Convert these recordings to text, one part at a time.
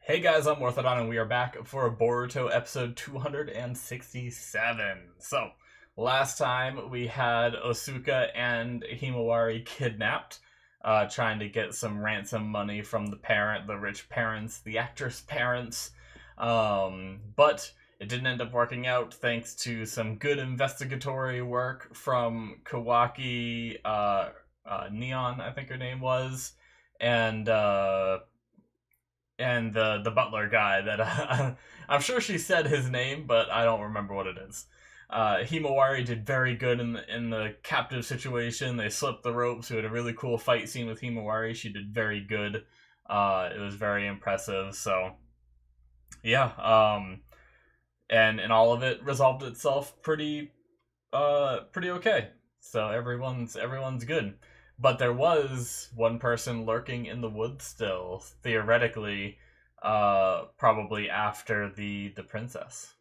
Hey guys, I'm Morthadon and we are back for Boruto episode 267. So, last time we had Osuka and Himawari kidnapped, trying to get some ransom money from the rich parents, the actress' parents. But it didn't end up working out thanks to some good investigatory work from Kawaki, Neon, I think her name was, and the butler guy that I'm sure she said his name, but I don't remember what it is. Himawari did very good in the captive situation. They slipped the ropes. We had a really cool fight scene with Himawari. She did very good. It was very impressive. So yeah, and all of it resolved itself pretty okay. So everyone's good. But there was one person lurking in the woods still, theoretically, probably after the princess.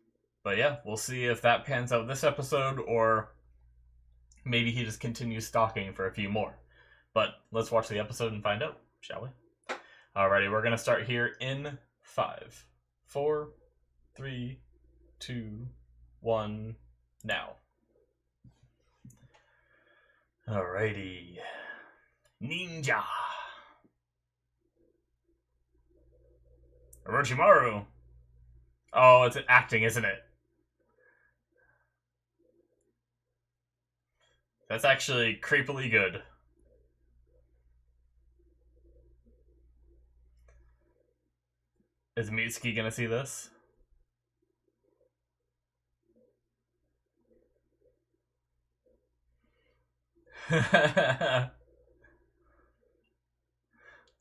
But yeah, we'll see if that pans out this episode, or maybe he just continues stalking for a few more. But let's watch the episode and find out, shall we? Alrighty, we're gonna start here in 5, 4, 3, 2, 1, now. Alrighty. Ninja. Orochimaru. Oh, it's acting, isn't it? That's actually creepily good. Is Mitsuki gonna see this?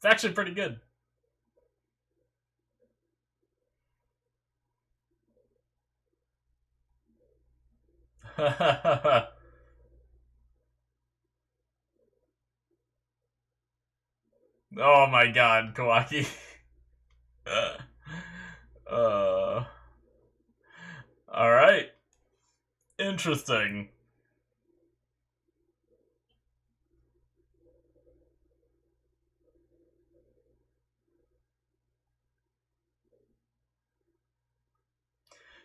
It's actually pretty good. Oh my god, Kawaki. uh, Alright. Interesting.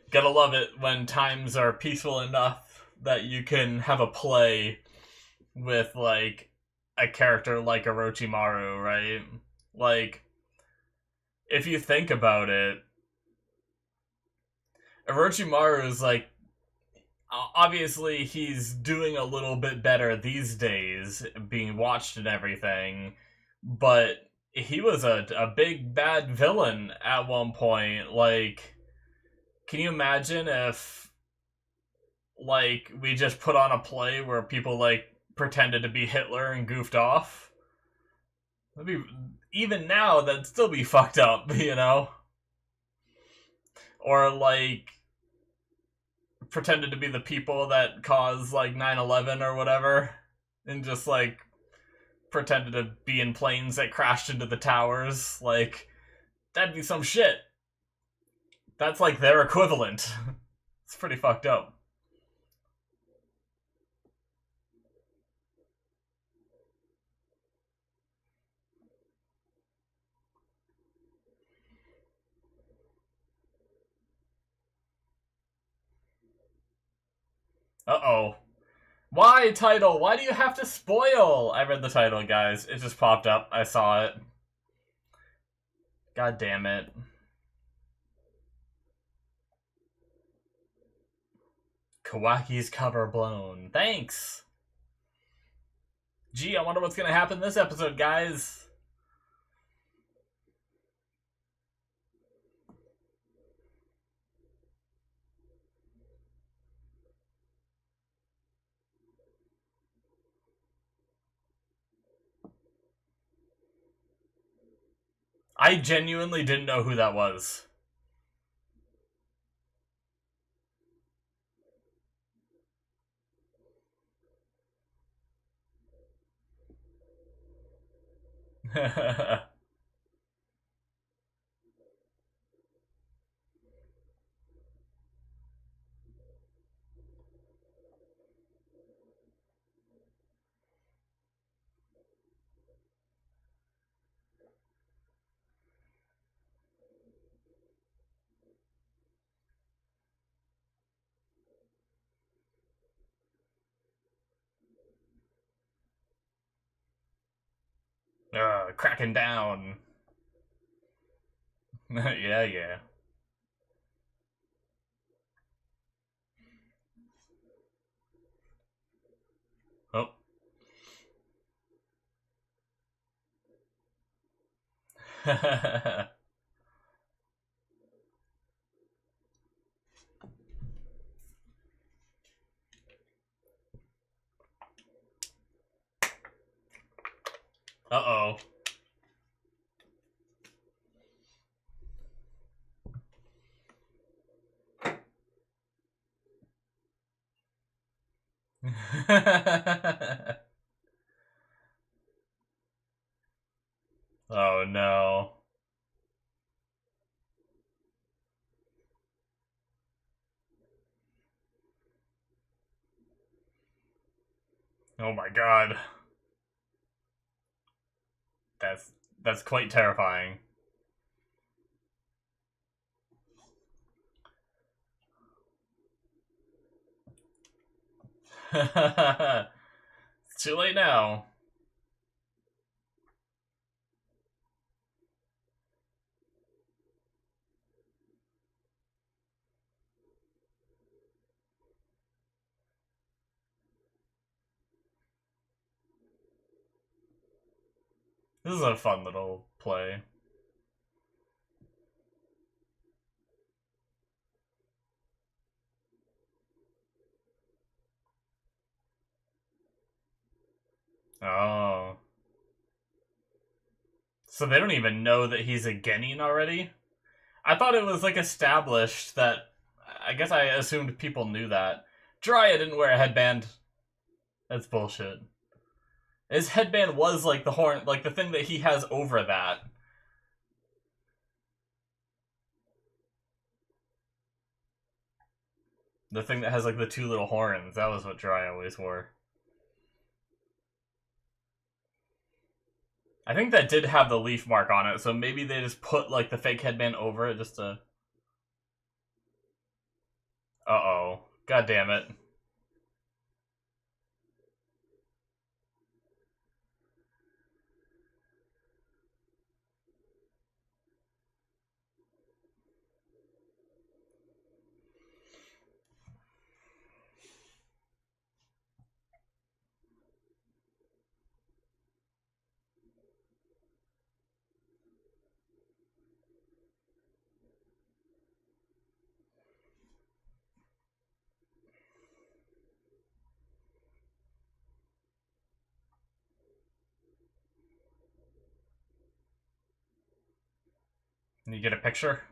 Gotta love it when times are peaceful enough that you can have a play with, like, a character like Orochimaru, right? Like, if you think about it, Orochimaru is like, obviously he's doing a little bit better these days, being watched and everything, but he was a big bad villain at one point. Like, can you imagine if, like, we just put on a play where people, like, pretended to be Hitler and goofed off? That'd be, even now, that'd still be fucked up, you know? Or, like, pretended to be the people that caused, like, 9/11 or whatever, and just, like, pretended to be in planes that crashed into the towers. Like, that'd be some shit. That's, like, their equivalent. It's pretty fucked up. Uh-oh. Why, title? Why do you have to spoil? I read the title, guys. It just popped up. I saw it. God damn it. Kawaki's cover blown. Thanks! Gee, I wonder what's gonna happen this episode, guys. I genuinely didn't know who that was. cracking down. Yeah, yeah. Oh. Uh-oh. Oh no. Oh my god. That's that's quite terrifying. It's too late now. This is a fun little play. Oh. So they don't even know that he's a Genin already? I thought it was like established that. I guess I assumed people knew that. Jiraiya didn't wear a headband. That's bullshit. His headband was like the horn, like the thing that he has over that. The thing that has like the two little horns. That was what Jiraiya always wore. I think that did have the leaf mark on it, so maybe they just put like the fake headband over it just to. Uh-oh. God damn it. Can you get a picture?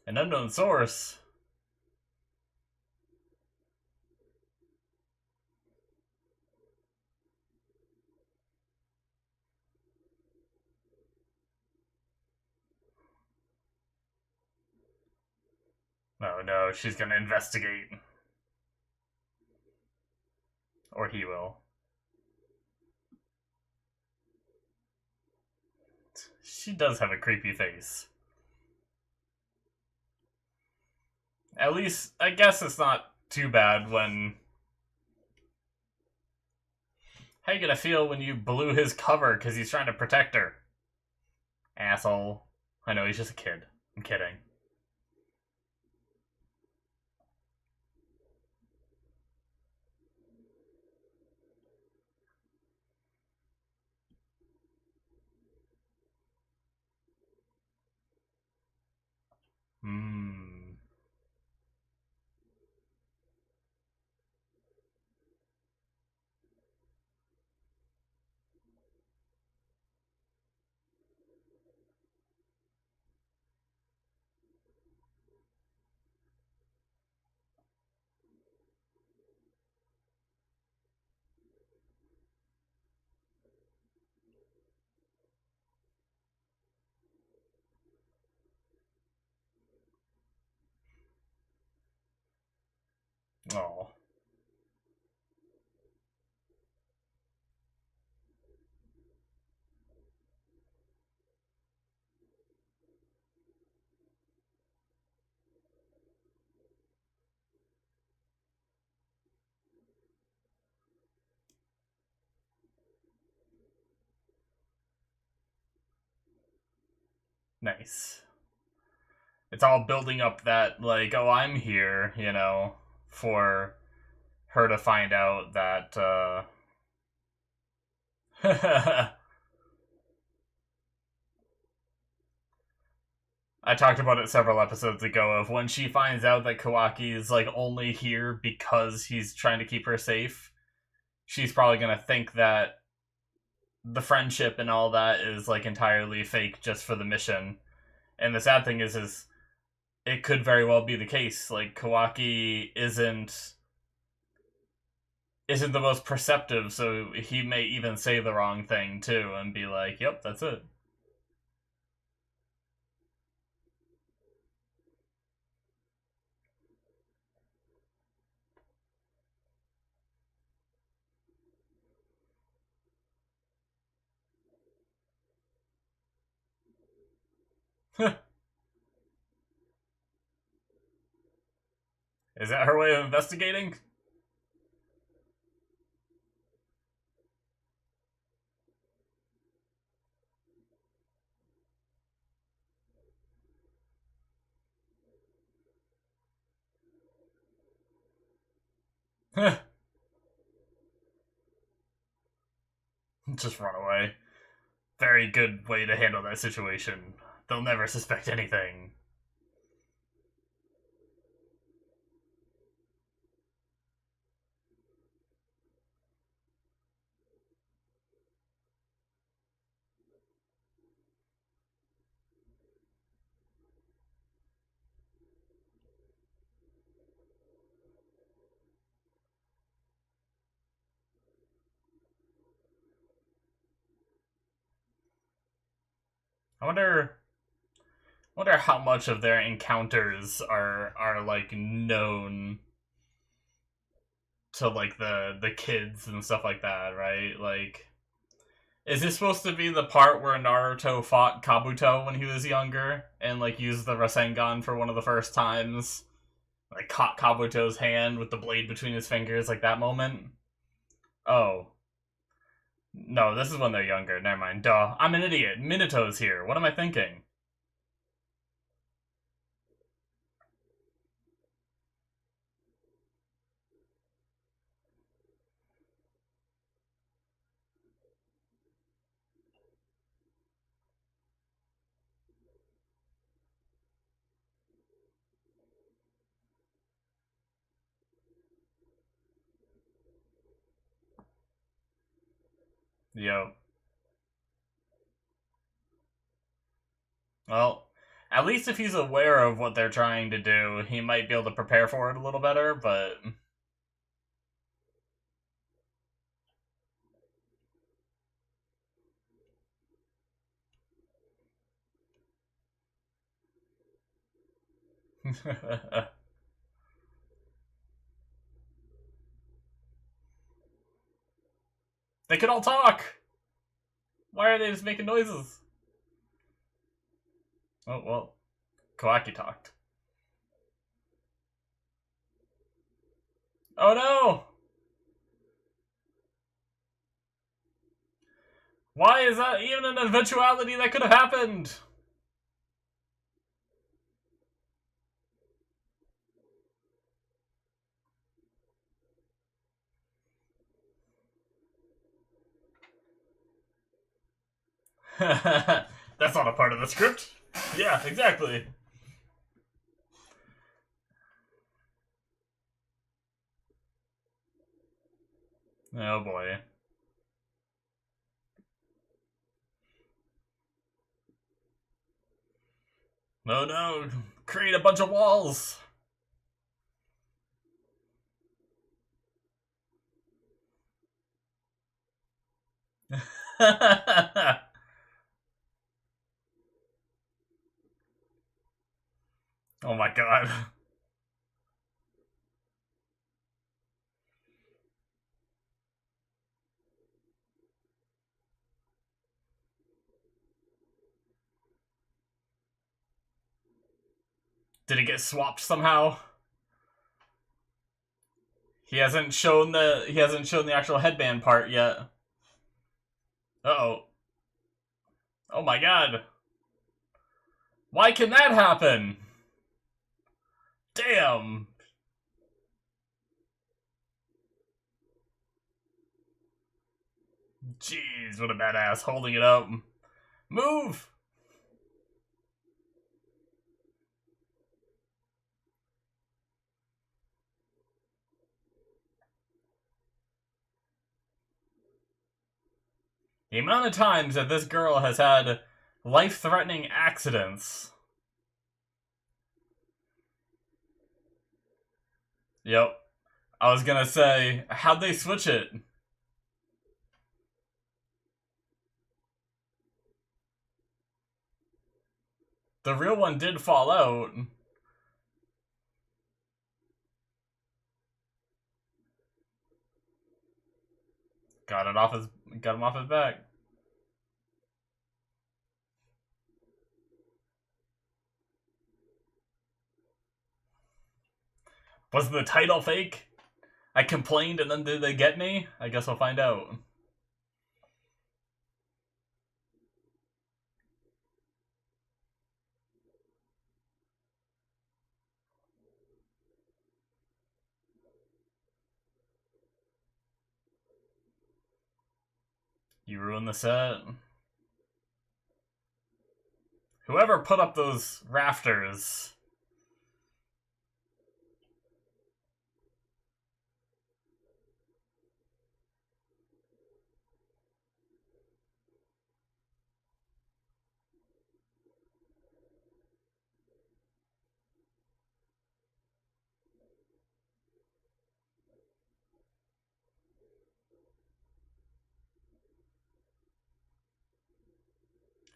An unknown source. Oh no, she's gonna investigate. Or he will. She does have a creepy face. At least, I guess it's not too bad when. How you gonna feel when you blew his cover because he's trying to protect her? Asshole. I know, he's just a kid. I'm kidding. Hmm. Oh. Nice. It's all building up that, like, oh, I'm here, you know, for her to find out that, I talked about it several episodes ago of when she finds out that Kawaki is, like, only here because he's trying to keep her safe. She's probably gonna think that the friendship and all that is, like, entirely fake just for the mission. And the sad thing is it could very well be the case. Like, Kawaki isn't the most perceptive, so he may even say the wrong thing too and be like, yep, that's it. Is that her way of investigating? Just run away. Very good way to handle that situation. They'll never suspect anything. I wonder how much of their encounters are like known to like the kids and stuff like that, right? Like, is this supposed to be the part where Naruto fought Kabuto when he was younger and like used the Rasengan for one of the first times? Like caught Kabuto's hand with the blade between his fingers, like that moment? Oh. No, this is when they're younger. Never mind. Duh. I'm an idiot. Minato's here. What am I thinking? Yo. Well, at least if he's aware of what they're trying to do, he might be able to prepare for it a little better, but... They could all talk! Why are they just making noises? Oh, well. Kawaki talked. Oh no! Why is that even an eventuality that could have happened? That's not a part of the script. Yeah, exactly. Oh boy. Oh no, create a bunch of walls. Oh my god. Did it get swapped somehow? He hasn't shown the actual headband part yet. Uh-oh. Oh my god. Why can that happen? Damn. Jeez, what a badass. Holding it up. Move! The amount of times that this girl has had life-threatening accidents. Yep. I was gonna say, how'd they switch it? The real one did fall out. Got him off his back. Was the title fake? I complained and then did they get me? I guess I'll find out. You ruined the set. Whoever put up those rafters.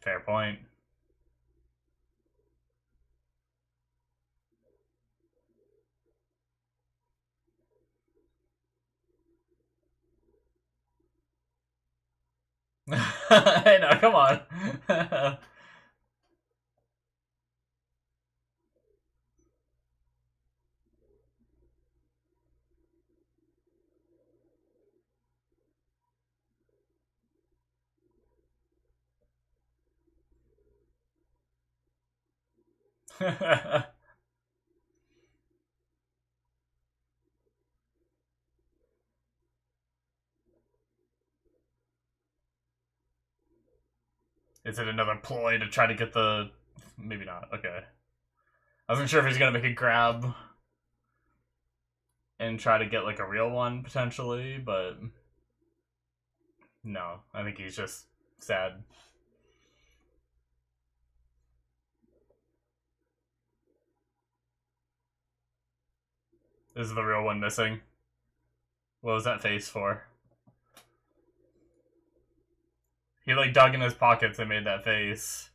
Fair point. Hey, no, come on. Is it another ploy to try to get the... Maybe not, okay. I wasn't sure if he's gonna make a grab and try to get like a real one, potentially, but... No, I think he's just sad. This is the real one missing. What was that face for? He like dug in his pockets and made that face.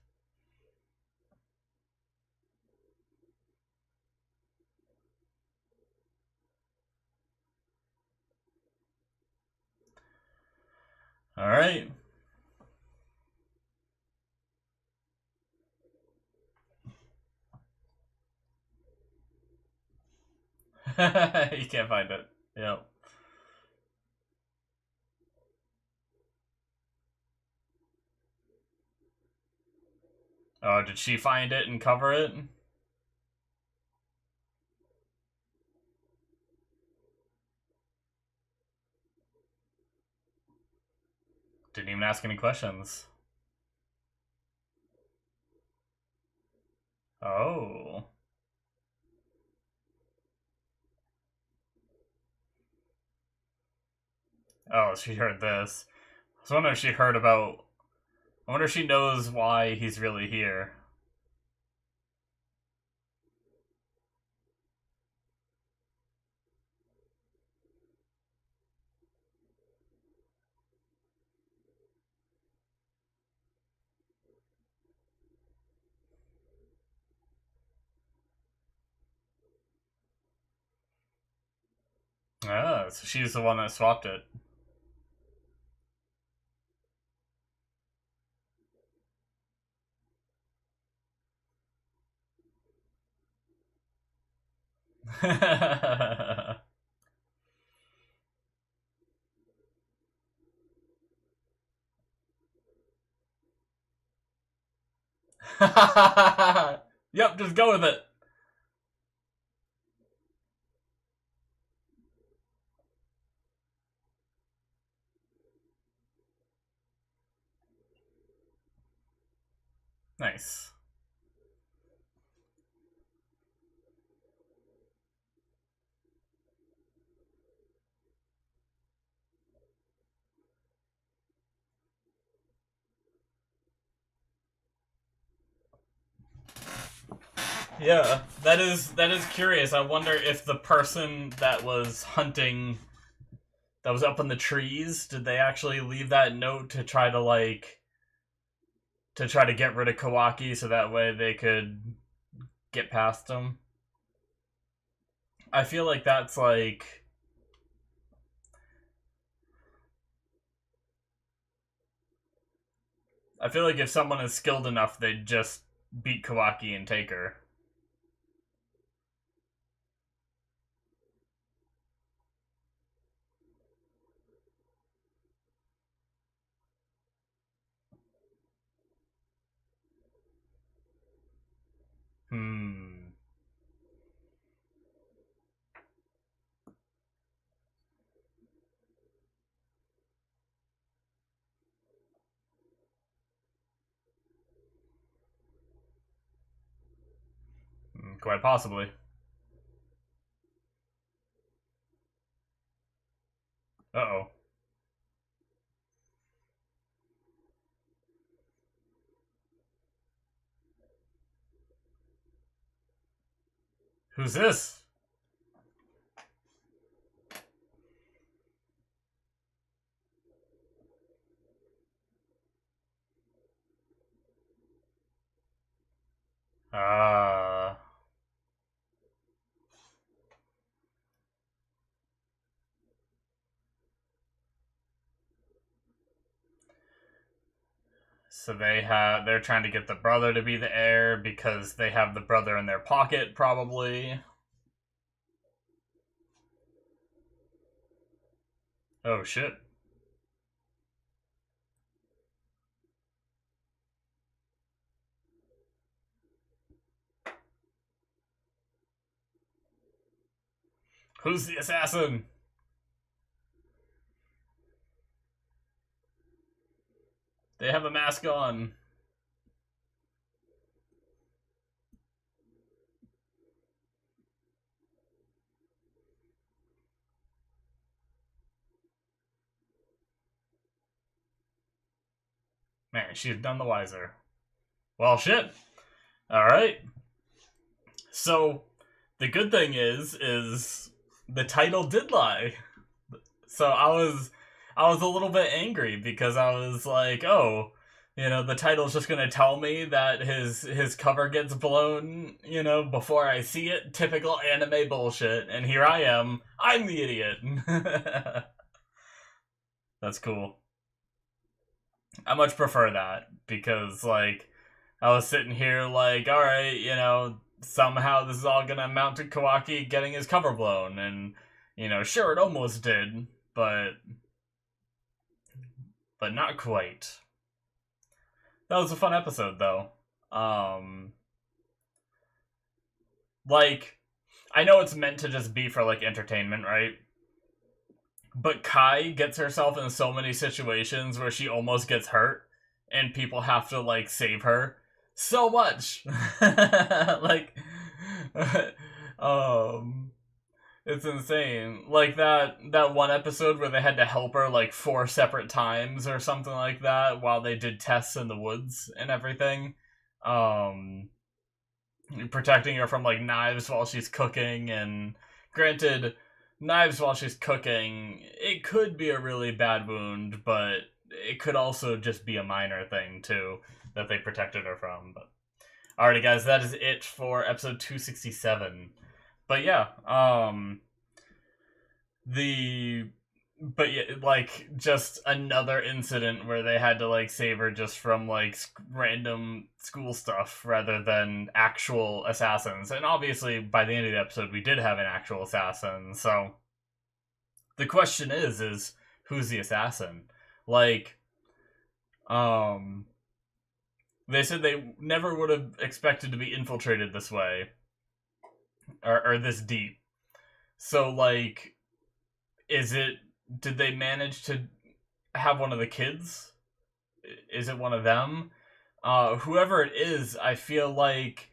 Alright. You can't find it. Yep. Oh, did she find it and cover it? Didn't even ask any questions. Oh. Oh, she heard this. I was wondering if she heard about... I wonder if she knows why he's really here. Ah, so she's the one that swapped it. Yep, just go with it. Nice. Yeah, that is curious. I wonder if the person that was hunting, that was up in the trees, did they actually leave that note to try to get rid of Kawaki so that way they could get past him? I feel like that's like, I feel like if someone is skilled enough, they'd just beat Kawaki and take her. Hmm. Quite possibly. Uh-oh. Who's this? Ah. So they're trying to get the brother to be the heir because they have the brother in their pocket, probably. Oh shit. Who's the assassin? They have a mask on. Man, she's none the wiser. Well, shit. Alright. So, the good thing is the title did lie. So I was a little bit angry because I was like, oh, the title's just gonna tell me that his cover gets blown, before I see it. Typical anime bullshit. And here I am. I'm the idiot. That's cool. I much prefer that because like I was sitting here like, all right, somehow this is all gonna amount to Kawaki getting his cover blown, and sure it almost did, but not quite. That was a fun episode though. Um, like I know it's meant to just be for like entertainment, right? But Kai gets herself in so many situations where she almost gets hurt and people have to like save her so much. Like um it's insane. Like that one episode where they had to help her like 4 separate times or something like that while they did tests in the woods and everything. Um Protecting her from like knives while she's cooking, and granted, knives while she's cooking, it could be a really bad wound, but it could also just be a minor thing too that they protected her from. But alrighty guys, that is it for episode 267. But yeah, the but yeah, like just another incident where they had to like save her just from like random school stuff rather than actual assassins. And obviously, by the end of the episode, we did have an actual assassin. So the question is who's the assassin? Like, um, They said they never would have expected to be infiltrated this way, or this deep. So, like, is it? Did they manage to have one of the kids? Is it one of them? Whoever it is, I feel like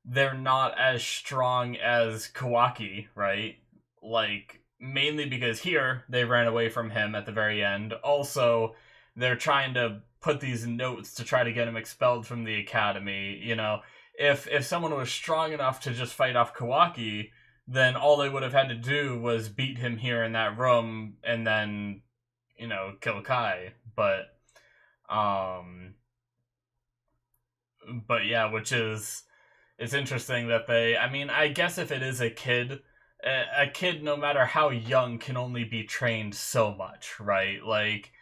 they're not as strong as Kawaki, right? Like, mainly because here they ran away from him at the very end. Also, they're trying to put these notes to try to get him expelled from the academy. You know, if someone was strong enough to just fight off Kawaki, then all they would have had to do was beat him here in that room and then, kill Kai. Um, but yeah, which is it's interesting that they. I mean, I guess if it is a kid, a kid, no matter how young, can only be trained so much, right? Like,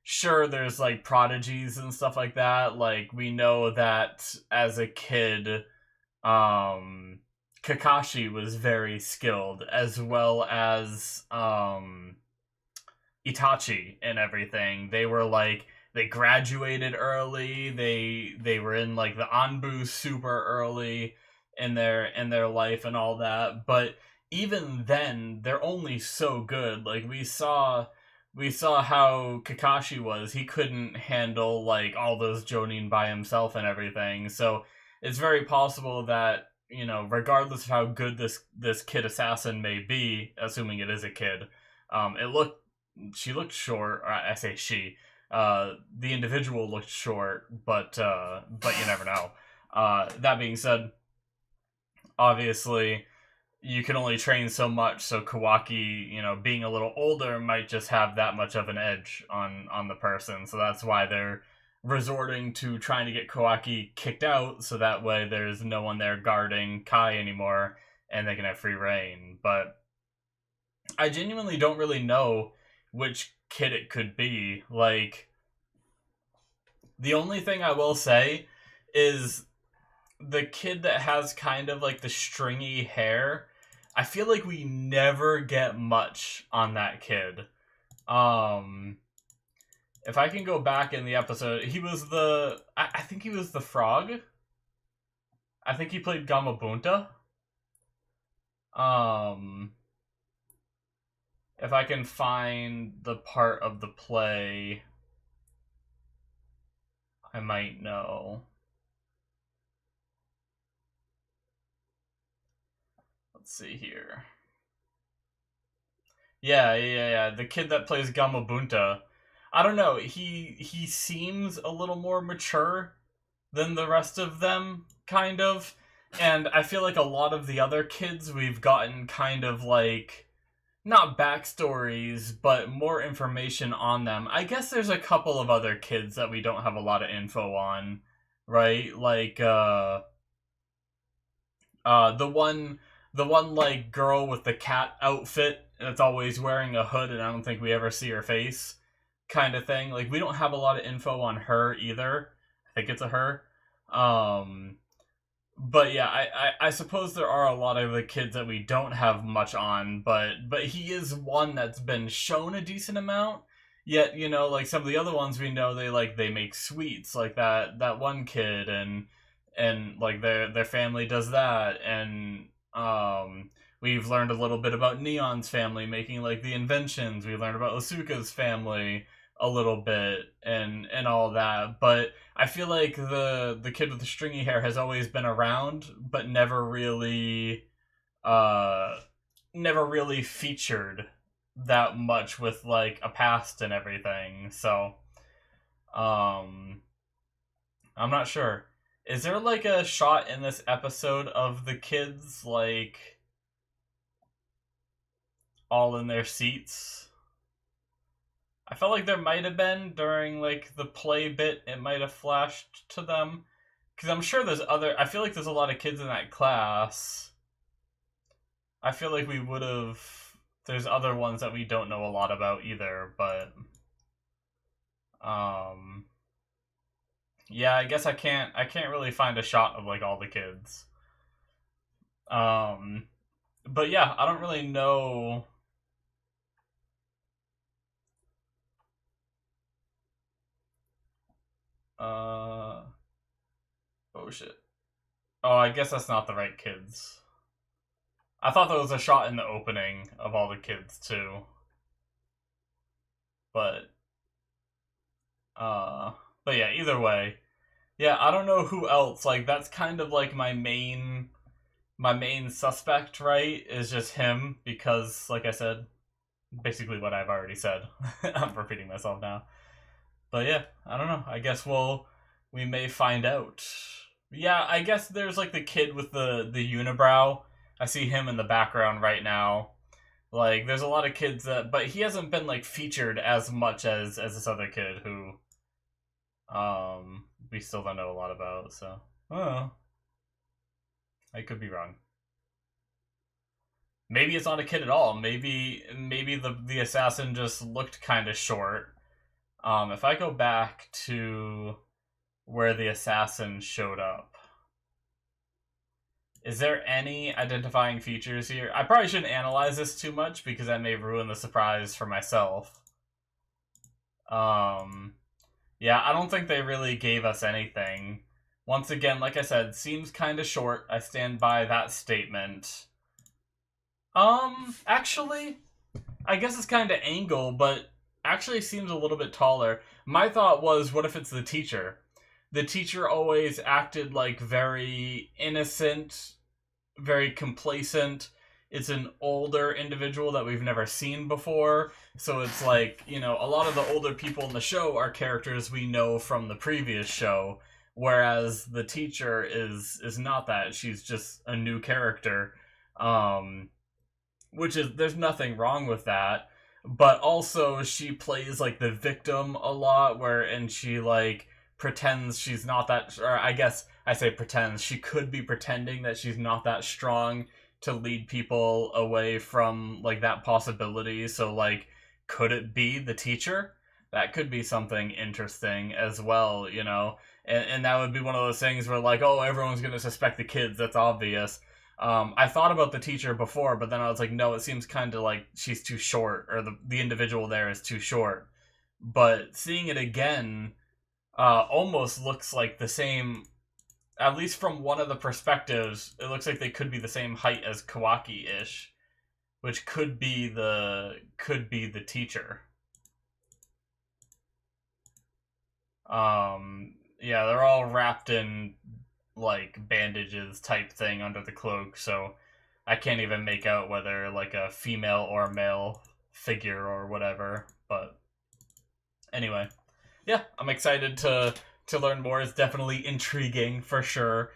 sure, there's like prodigies and stuff like that. Like, we know that as a kid, um, Kakashi was very skilled, as well as Itachi and everything. They were like they graduated early. They were in like the Anbu super early in their life and all that. But even then, they're only so good. Like we saw how Kakashi was. He couldn't handle like all those Jonin by himself and everything. So it's very possible that regardless of how good this kid assassin may be, assuming it is a kid, it looked she looked short. Or I say she. The individual looked short, but you never know. That being said, obviously you can only train so much. So Kawaki, being a little older, might just have that much of an edge on the person. So that's why they're resorting to trying to get Kawaki kicked out, so that way there's no one there guarding Kai anymore, and they can have free reign. But I genuinely don't really know which kid it could be. Like, the only thing I will say is the kid that has kind of like the stringy hair. I feel like we never get much on that kid. If I can go back in the episode, he was I think he was the frog. I think he played Gamabunta. If I can find the part of the play, I might know. Let's see here. Yeah. The kid that plays Gamabunta. I don't know. He seems a little more mature than the rest of them, kind of. And I feel like a lot of the other kids we've gotten kind of like not backstories, but more information on them. I guess there's a couple of other kids that we don't have a lot of info on, right? Like the one like girl with the cat outfit that's always wearing a hood and I don't think we ever see her face kind of thing. Like, we don't have a lot of info on her either. I think it's a her. Um but yeah, I suppose there are a lot of the kids that we don't have much on, but he is one that's been shown a decent amount. Yet, like some of the other ones we know, they make sweets, like that one kid, and like their family does that, and we've learned a little bit about Neon's family making like the inventions. We learned about Asuka's family a little bit and all that, but I feel like the kid with the stringy hair has always been around, but uh never really featured that much with like a past and everything. So um I'm not sure. Is there like a shot in this episode of the kids like all in their seats? I felt like there might have been during like the play bit. It might have flashed to them because I'm sure there's other. I feel like there's a lot of kids in that class. I feel like we would have. There's other ones that we don't know a lot about either, but um, yeah. I guess I can't. I can't really find a shot of like all the kids. Um, but yeah, I don't really know. Uh, Oh shit. Oh, I guess that's not the right kids. I thought there was a shot in the opening of all the kids too. But uh but yeah, either way. Yeah, I don't know who else. Like that's kind of like my main suspect, right? Is just him because like I said, basically what I've already said. I'm repeating myself now. But yeah, I don't know. I guess we may find out. Yeah, I guess there's like the kid with the unibrow. I see him in the background right now. Like there's a lot of kids that but he hasn't been like featured as much as this other kid who we still don't know a lot about, so oh, I could be wrong. Maybe it's not a kid at all. Maybe the assassin just looked kind of short. If I go back to where the assassin showed up, is there any identifying features here? I probably shouldn't analyze this too much because that may ruin the surprise for myself. Yeah, I don't think they really gave us anything. Once again, like I said, seems kind of short. I stand by that statement. Actually, I guess it's kind of angle, but actually seems a little bit taller. My thought was, what if it's the teacher? The teacher always acted like very innocent, very complacent. It's an older individual that we've never seen before. So it's like, you know, a lot of the older people in the show are characters we know from the previous show, whereas the teacher is not that. She's just a new character. Which is there's nothing wrong with that, but also she plays like the victim a lot and she like pretends she's not that, or I guess I say pretends, she could be pretending that she's not that strong to lead people away from like that possibility. So like could it be the teacher? That could be something interesting as well, you know. And that would be one of those things where like, oh, everyone's gonna suspect the kids, that's obvious. I thought about the teacher before, but then I was like, no, it seems kind of like she's too short, or the individual there is too short. But seeing it again, almost looks like the same, at least from one of the perspectives, it looks like they could be the same height as Kawaki-ish, which could be the teacher. Yeah, they're all wrapped in like bandages type thing under the cloak, so I can't even make out whether like a female or male figure or whatever. But anyway, yeah, I'm excited to learn more. It's definitely intriguing for sure.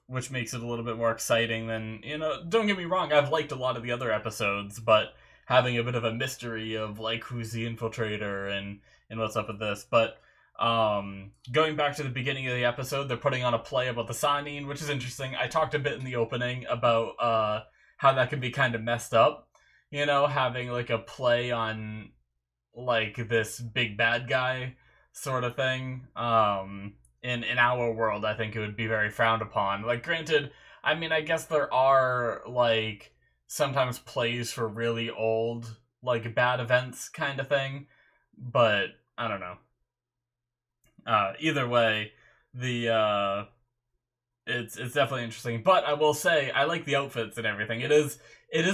Which makes it a little bit more exciting than, you know, don't get me wrong, I've liked a lot of the other episodes, but having a bit of a mystery of like who's the infiltrator and what's up with this. But going back to the beginning of the episode, they're putting on a play about the Sanin, which is interesting. I talked a bit in the opening about how that can be kind of messed up, you know, having like a play on like this big bad guy sort of thing. In our world, I think it would be very frowned upon. Like, granted, I mean, I guess there are like sometimes plays for really old like bad events kind of thing, but I don't know. Either way, the it's definitely interesting. But I will say I like the outfits and everything. It is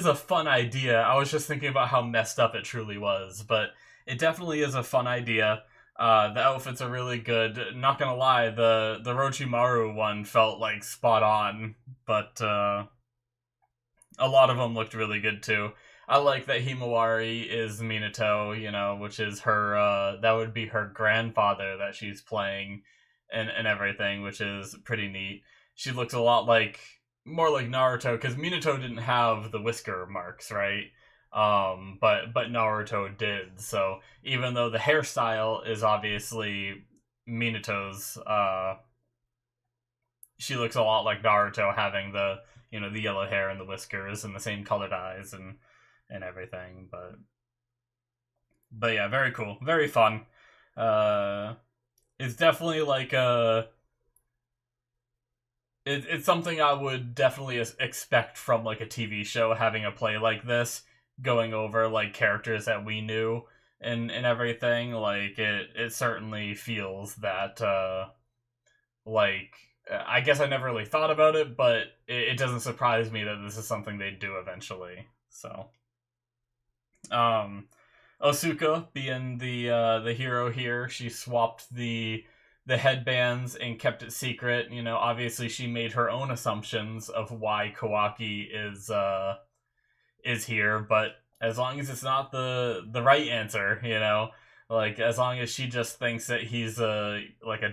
a fun idea. I was just thinking about how messed up it truly was, but it definitely is a fun idea. The outfits are really good. Not gonna lie, the Orochimaru one felt like spot on, but a lot of them looked really good too. I like that Himawari is Minato, you know, which is her, that would be her grandfather that she's playing and everything, which is pretty neat. She looks a lot like, more like Naruto, because Minato didn't have the whisker marks, right? But Naruto did, so even though the hairstyle is obviously Minato's, she looks a lot like Naruto having the, you know, the yellow hair and the whiskers and the same colored eyes and everything, but yeah, very cool, very fun. It's definitely like it's something I would definitely expect from like a TV show, having a play like this, going over like characters that we knew and everything. Like it certainly feels that like, I guess I never really thought about it, but it doesn't surprise me that this is something they do eventually. So, um, Osuka being the hero here, she swapped the headbands and kept it secret. You know, obviously she made her own assumptions of why Kawaki is here, but as long as it's not the right answer, you know, like as long as she just thinks that he's a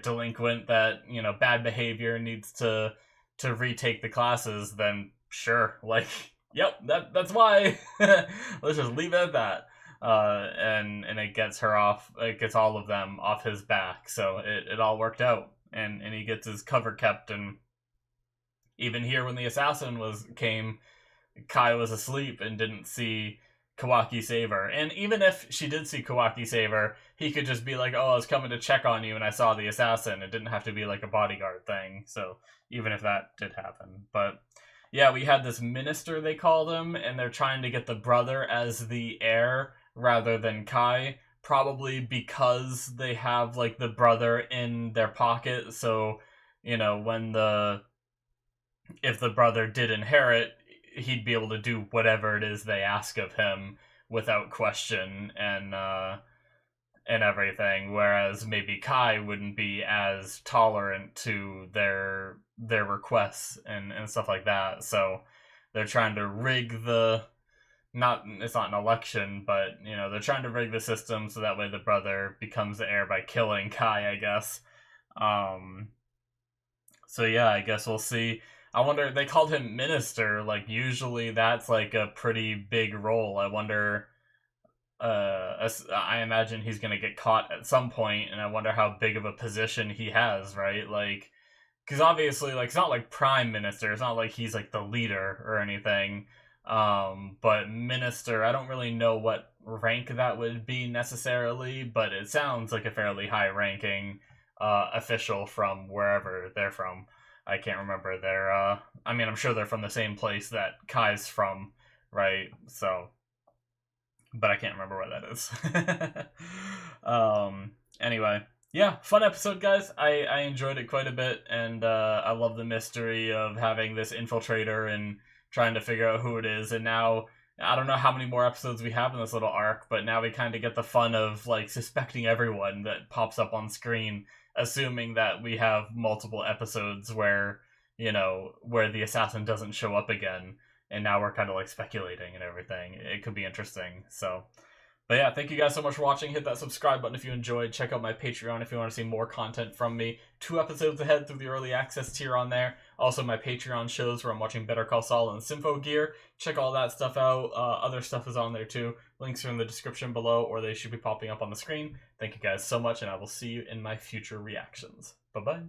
delinquent that, you know, bad behavior, needs to retake the classes, then sure, like, yep, that's why. Let's just leave it at that. And it gets her off. It gets all of them off his back. So it all worked out, and he gets his cover kept. And even here, when the assassin came, Kai was asleep and didn't see Kawaki save her. And even if she did see Kawaki save her, he could just be like, "Oh, I was coming to check on you, and I saw the assassin." It didn't have to be like a bodyguard thing. So even if that did happen, but yeah, we had this minister, they called him, and they're trying to get the brother as the heir rather than Kai, probably because they have like the brother in their pocket. So, you know, if the brother did inherit, he'd be able to do whatever it is they ask of him without question, and everything, whereas maybe Kai wouldn't be as tolerant to their requests and stuff like that. So they're trying to rig the not it's not an election, but you know, they're trying to rig the system so that way the brother becomes the heir by killing Kai, I guess. Um so yeah, I guess we'll see. I wonder, they called him minister, like usually that's like a pretty big role. I wonder, I imagine he's gonna get caught at some point, and I wonder how big of a position he has, right? Like, because obviously, like, it's not like prime minister. It's not like he's like the leader or anything. But minister, I don't really know what rank that would be necessarily, but it sounds like a fairly high-ranking official from wherever they're from. I can't remember their. I mean, I'm sure they're from the same place that Kai's from, right? So, but I can't remember where that is. Anyway, yeah, fun episode, guys. I enjoyed it quite a bit, and I love the mystery of having this infiltrator and trying to figure out who it is. And now I don't know how many more episodes we have in this little arc, but now we kind of get the fun of like suspecting everyone that pops up on screen, assuming that we have multiple episodes where, you know, where the assassin doesn't show up again, and now we're kind of like speculating and everything. It could be interesting. So, but yeah, thank you guys so much for watching. Hit that subscribe button if you enjoyed. Check out my Patreon if you want to see more content from me. 2 episodes ahead through the early access tier on there. Also, my Patreon shows where I'm watching Better Call Saul and Symphogear. Check all that stuff out. Other stuff is on there too. Links are in the description below, or they should be popping up on the screen. Thank you guys so much, and I will see you in my future reactions. Bye-bye.